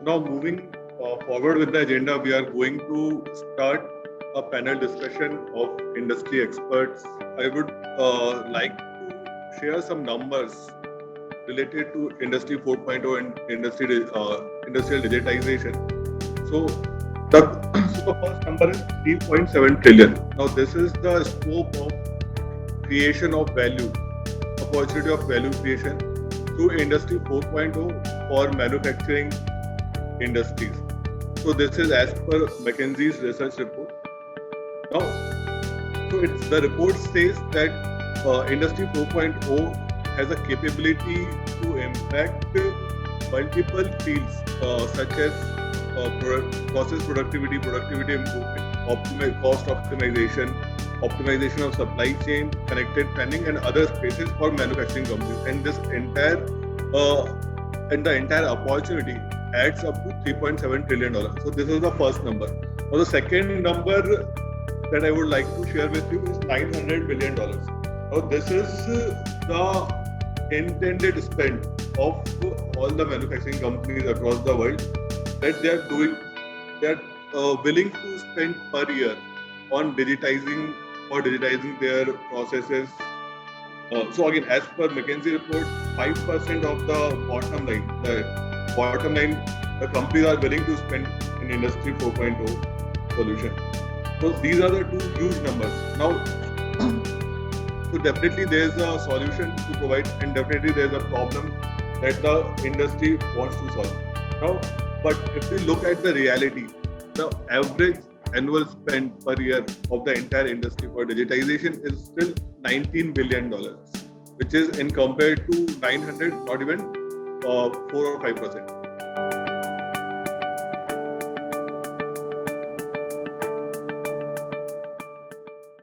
Now, moving forward with the agenda, we are going to start a panel discussion of industry experts. I would like to share some numbers related to Industry 4.0 and industrial digitization. So, the first number is 3.7 trillion. Now, this is the scope of creation of value, opportunity of value creation through Industry 4.0 for manufacturing industries. So this is as per McKinsey's research report. Now, the report says that Industry 4.0 has a capability to impact multiple fields such as process productivity, productivity improvement, cost optimization, optimization of supply chain, connected planning, and other spaces for manufacturing companies. And the entire opportunity adds up to $3.7 trillion. So this is the first number. Now the second number that I would like to share with you is $900 billion. Now this is the intended spend of all the manufacturing companies across the world that they are willing to spend per year on digitizing their processes. So again, as per McKinsey report, 5% of the bottom line, the companies are willing to spend in Industry 4.0 solution. So these are the two huge numbers. Now, so definitely there is a solution to provide, and definitely there is a problem that the industry wants to solve. Now, but if we look at the reality, the average annual spend per year of the entire industry for digitization is still $19 billion, which is in compared to 900, not even 4 or 5%.